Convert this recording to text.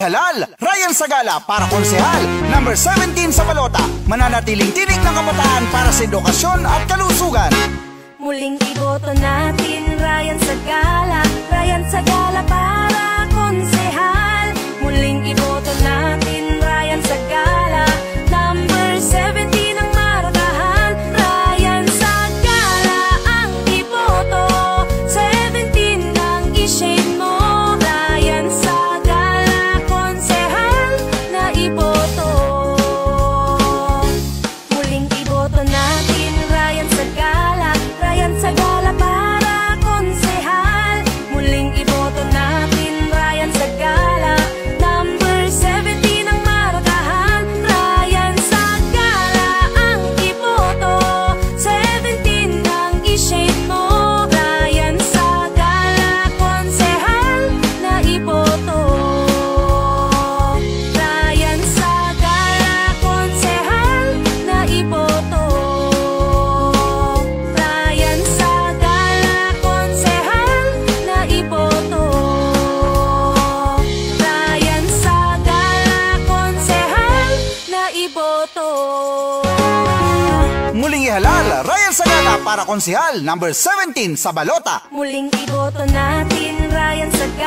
Halal, Ryan Sagala para konsehal, number 17 sa balota. Mananatiling tinig ng kabataan para sa edukasyon at kalusugan. Muling iboto natin Ryan Sagala, Ryan Sagala para konsehal. Muling iboto natin Ryan Sagala, number 17 ang markahan. Ryan Sagala ang iboto, 17 ang i-shade mo. Ryan Sagala konsehal na iboto. Muling iboto natin Ryan Sagala, Ryan Sagala para konsehal. Muling iboto natin Ryan Sagala, number 17 ang markahan. Ryan Sagala ang iboto, 17 ang i-shade mo. Ryan Sagala konsehal na iboto. Ryan Sagala konsehal na iboto. Ryan Sagala konsehal na iboto. Ryan Sagala konsehal na iboto. Muling ihalal, Ryan Sagala para konsehal, number 17 sa balota. Muling iboto natin Ryan Sagala.